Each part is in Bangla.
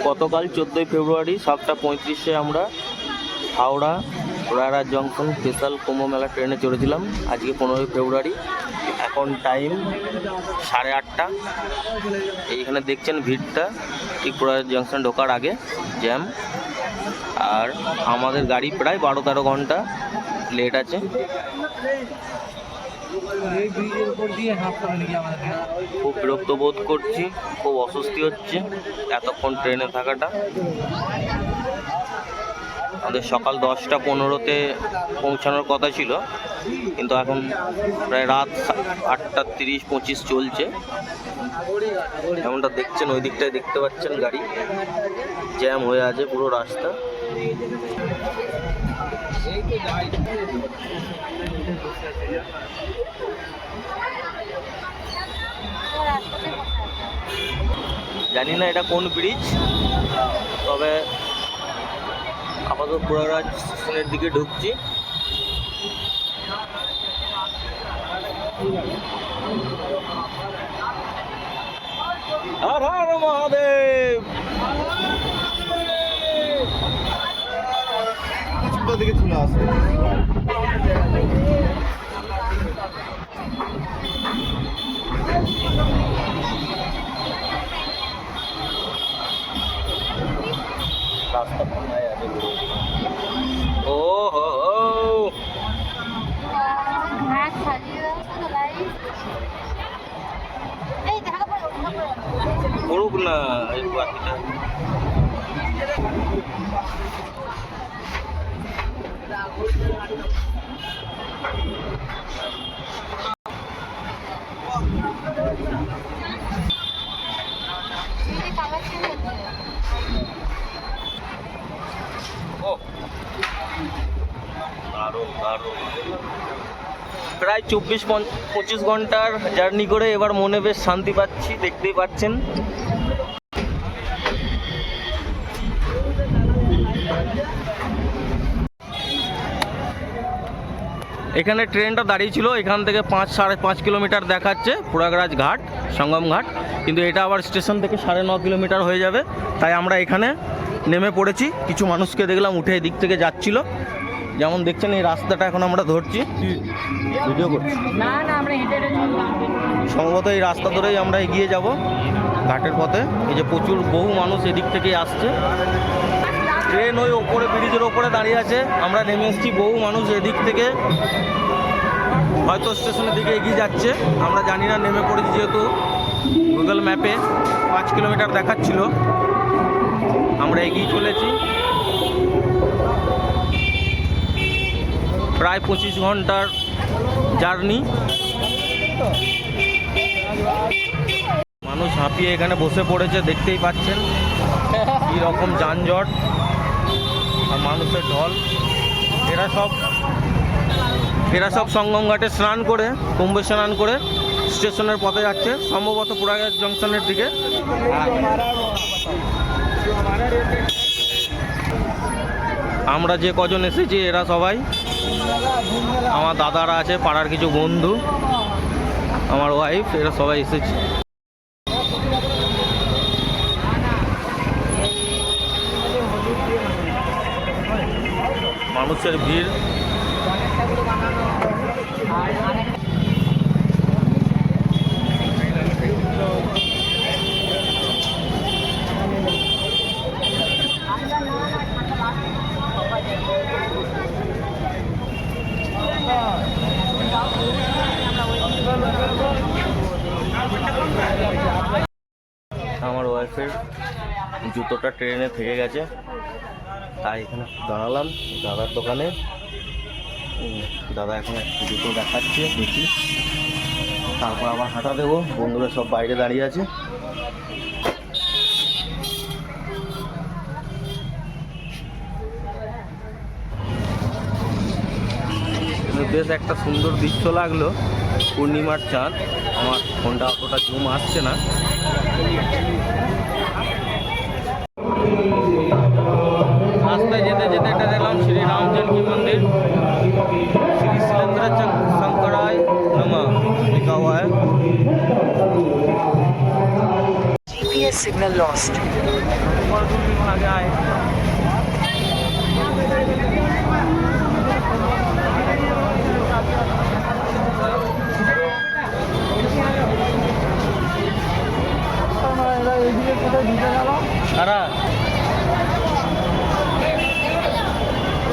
গতকাল 14ই ফেব্রুয়ারি 7:35-এ আমরা হাওড়া রায়রাজ জংশন স্পেশাল কুম্ভ মেলা ট্রেনে চড়েছিলাম। আজকে 15ই ফেব্রুয়ারি, এখন টাইম 8:30। এইখানে দেখছেন ভিড়টা, ঠিক রায়রাজ জংশন ঢোকার আগে জ্যাম। আর আমাদের গাড়ি প্রায় 12-13 ঘন্টা লেট আছে। খুব বিরক্ত বোধ করছি, খুব অস্বস্তি হচ্ছে এতক্ষণ ট্রেনে থাকাটা। আমাদের সকাল 10:15-তে পৌঁছানোর কথা ছিল, কিন্তু এখন প্রায় রাত 8:30-25 চলছে। এমনটা দেখছেন, ওই দিকটায় দেখতে পাচ্ছেন গাড়ি জ্যাম হয়ে আছে পুরো রাস্তা। জানি না এটা কোন ব্রিজ, তবে আপাতত প্রয়াগরাজ স্টেশনের দিকে ঢুকছি। হর হর মহাদেব। দিকে চলে আসে রাস্তা কোথায় আছে? ও হো পড়ুক না এই বাকিটা। প্রায় 24-25 ঘন্টার জার্নি করে এবার মনে বেশ শান্তি পাচ্ছি, দেখতেই পাচ্ছেন। এখানে ট্রেনটা দাঁড়িয়ে ছিল, এখান থেকে 5-5.5 কিলোমিটার দেখাচ্ছে প্রয়াগরাজ ঘাট, সঙ্গম ঘাট, কিন্তু এটা আবার স্টেশন থেকে 9.5 কিলোমিটার হয়ে যাবে। তাই আমরা এখানে নেমে পড়েছি। কিছু মানুষকে দেখলাম উঠে এই দিক থেকে যাচ্ছিল, যেমন দেখছেন এই রাস্তাটা এখন আমরা ধরছি, ভিডিও করছি। সম্ভবত এই রাস্তা ধরেই আমরা এগিয়ে যাব ঘাটের পথে। এই যে প্রচুর বহু মানুষ এদিক থেকেই আসছে। ট্রেন ওই ওপরে ব্রিজের ওপরে দাঁড়িয়ে আছে, আমরা নেমে এসেছি। বহু মানুষ এদিক থেকে হয়তো স্টেশনের দিকে এগিয়ে যাচ্ছে, আমরা জানি না। নেমে পড়েছি যেহেতু গুগল ম্যাপে 5 কিলোমিটার দেখাচ্ছিল, আমরা এগিয়ে চলেছি। প্রায় 25 ঘন্টার জার্নি। মানুষ হাঁপিয়ে এখানে বসে পড়েছে, দেখতেই পাচ্ছেন কি রকম যানজট আর মানুষের ঢল। এরা সব সঙ্গম ঘাটে স্নান করে, কুম্ভে স্নান করে স্টেশনের পথে যাচ্ছে, সম্ভবত প্রয়াগরাজ জংশনের দিকে। আমরা যে কজন এসেছি এরা সবাই আমার দাদারা আছে, পাড়ার কিছু বন্ধু, আমার ওয়াইফ, এরা সবাই এসেছে। মানুষের ভিড়। আমার ওয়াইফের জুতোটা ট্রেনে থেকে গেছে, তাই এখানে দাঁড়ালাম দাদার দোকানে। দাদা এখন জুতো দেখাচ্ছে, দেখি, তারপর আবার হাঁটা দেবো। বন্ধুরা সব বাইরে দাঁড়িয়ে আছে। বেশ একটা সুন্দর দৃশ্য লাগলো, পূর্ণিমার চাঁদ। আমার ফোনটা অতটা জুম আসছে না। রাস্তায় যেতে যেতে একটা দেখলাম শ্রী রাম जानकी मंदिर, श्री शिलेंद्र शंकराय नमः लिखा हुआ है। GPS Signal lost. আগে আয়।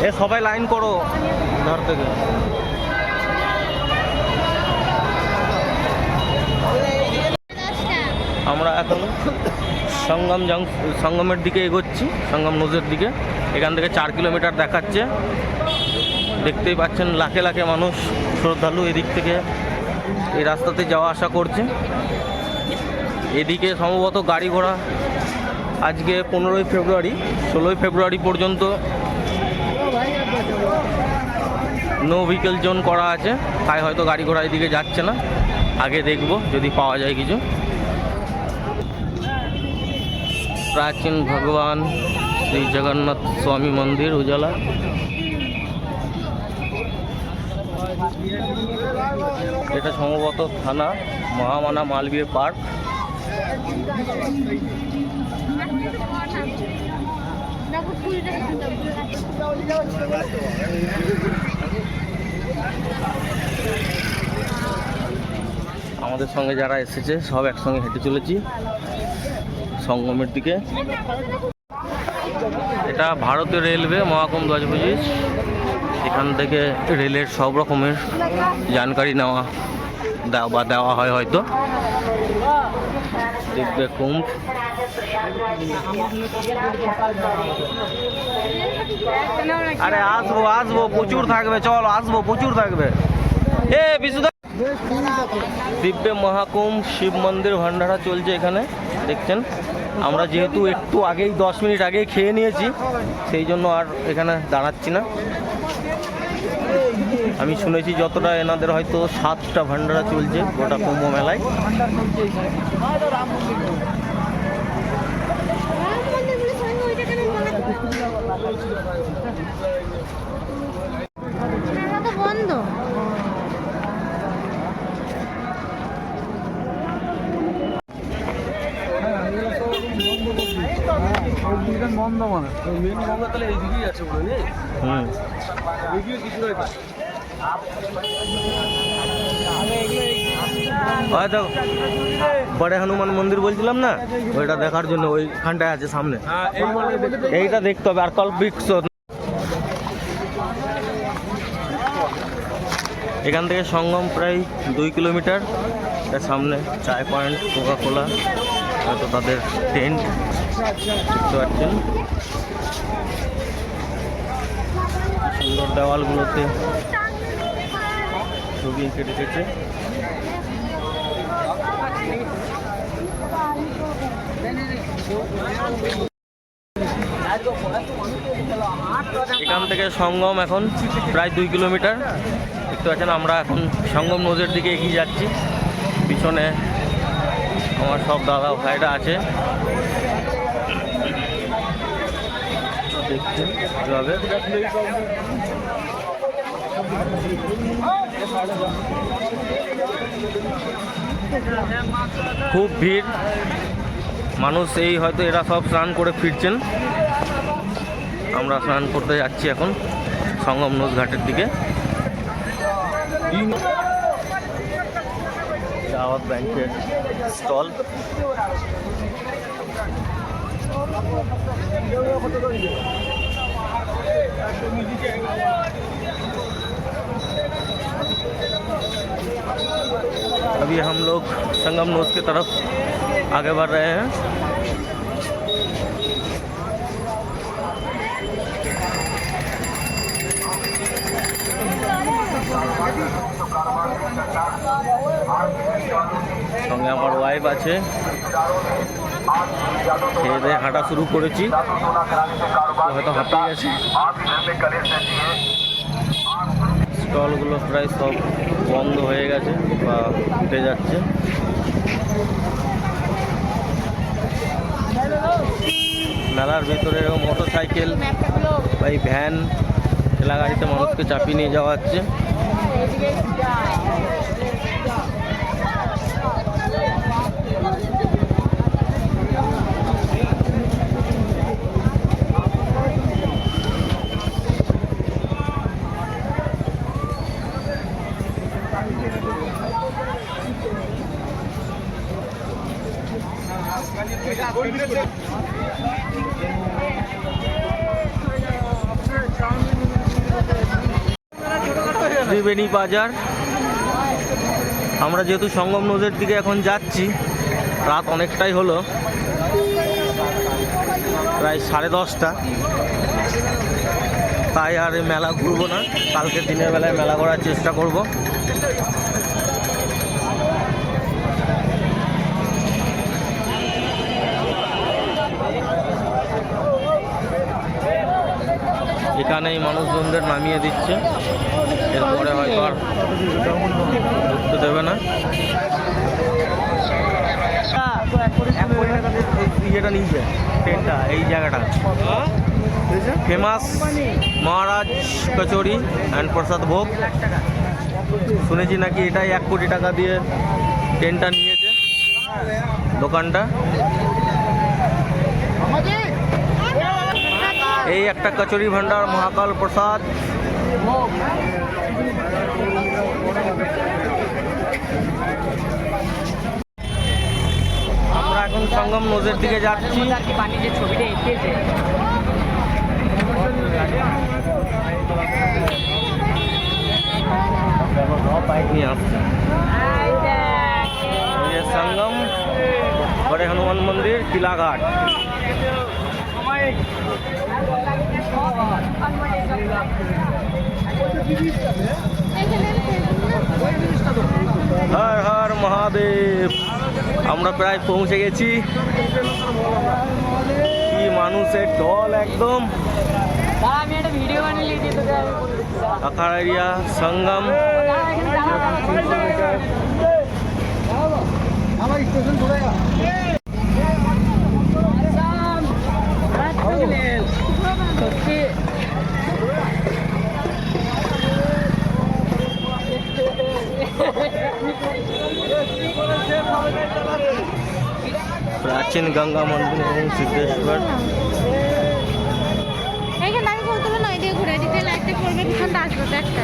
এ সবাই লাইন করো ধর থেকে। আমরা এখন সঙ্গমের দিকে এগোচ্ছি, সঙ্গম নদীর দিকে। এখান থেকে 4 কিলোমিটার দেখাচ্ছে। দেখতেই পাচ্ছেন লাখে লাখে মানুষ শ্রদ্ধালু এদিক থেকে এই রাস্তাতে যাওয়া আসা করছে। এদিকে সম্ভবত গাড়ি ঘোড়া আজকে 15ই ফেব্রুয়ারি, 16ই ফেব্রুয়ারি পর্যন্ত নো ভেহিকেল জোন করা আছে, তাই হয়তো গাড়ি ঘোড়া এদিকে যাচ্ছে না। আগে দেখব যদি পাওয়া যায় কিছু। প্রাচীন ভগবান শ্রী জগন্নাথ স্বামী মন্দির উজালা। এটা সম্ভবত থানা মহামানা মালবীয় পার্ক। আমাদের সঙ্গে যারা এসেছে সব একসঙ্গে হেঁটে চলেছি সঙ্গমের দিকে। এটা ভারতীয় রেলওয়ে মহাকুম্ভ 2025। এখান থেকে রেলের সব রকমের জানকারি দেওয়া হয় হয়তো। দেখবে কুম্ভ। আরে আসবো প্রচুর থাকবে, চল আসবো প্রচুর থাকবে। এ বিশুদা দিব্য মহাকুম্ভ শিব মন্দির ভান্ডারা চলছে এখানে, দেখছেন। আমরা যেহেতু একটু আগেই 10 মিনিট আগেই খেয়ে নিয়েছি, সেই জন্য আর এখানে দাঁড়াচ্ছি না। আমি শুনেছি যতটা এনাদের হয়তো 7টা ভান্ডারা চলছে গোটা কুম্ভ মেলায়। বন্ধ বন্ধ মানে মেন গঙ্গা তাহলে এইদিকেই আছে বলে নেই। বড় হনুমান মন্দির বলছিলাম না, ওইটা দেখার জন্য ওইখানটায় আছে সামনে। এইটা দেখতে হবে। আর কল্পবৃক্ষ এখান থেকে সঙ্গম প্রায় 2 কিলোমিটার। এর সামনে চায় পয়েন্ট, কোকা কোলা, হয়তো তাদের টেন্ট দেখতে পাচ্ছেন। সুন্দর দেওয়ালগুলোতে ছবি এঁকে রেখেছে। এখান থেকে সঙ্গম এখন প্রায় 2 কিলোমিটার দেখতে পাচ্ছেন। আমরা এখন সঙ্গম নদীর দিকে এগিয়ে যাচ্ছি। পিছনে আমার সব দাদা ভাইরা আছে, দেখছেন কীভাবে। খুব ভিড় মানুষ। এই হয়তো এরা সব স্নান করে ফিরছেন। আমরা স্নান করতে যাচ্ছি এখন সঙ্গম নদ ঘাটের দিকে। দাওয়াত ব্যাংকের স্টল। अभी हम लोग संगम नोज की तरफ आगे बढ़ रहे हैं। সঙ্গে আমার ওয়াইফ আছে। খেয়ে দিয়ে হাঁটা শুরু করেছি, হয়তো হাঁপিয়ে গেছে। স্টলগুলো প্রায় সব বন্ধ হয়ে গেছে বা উঠে যাচ্ছে। মেলার ভিতরে মোটর সাইকেল বা এই ভ্যান ঠেলা গাড়িতে মানুষকে চাপিয়ে নিয়ে যাওয়া হচ্ছে। ত্রিবেণী বাজার। আমরা যেহেতু সঙ্গম নদীর দিকে এখন যাচ্ছি, রাত অনেকটাই হলো, প্রায় 10:30, তাই আর এই মেলা ঘুরবো না। কালকে দিনের বেলায় মেলা করার চেষ্টা করব। এখানেই মানুষজনদের নামিয়ে দিচ্ছে, এরপরে হয়তো আর ঢুকতে দেবে না। ইয়েটা নিয়েছে ট্রেনটা, এই জায়গাটা ফেমাস মহারাজ কচুরি অ্যান্ড প্রসাদ ভোগ। শুনেছি নাকি এটাই 1 কোটি টাকা দিয়ে ট্রেনটা নিয়েছে দোকানটা। এই একটা কচুরি ভান্ডার, মহাকাল প্রসাদ। আমরা এখন সঙ্গম নদীর দিকে যাচ্ছি। নিয়ে আসছে ये संगम, बड़े हनुमान मंदिर, किलाघाट। हर हर महादेव। আমরা প্রায় পৌঁছে গেছি। কি মানুষের ঢল একদম। अखाड़िया संगम। प्राचीन गंगा मंदिर এবং সিদ্ধেশ্বর। এইখানে আমি বলতে না, এই দিয়ে ঘুরে দিতে লাইটটা করবে, পিছনটা আসবে একটা।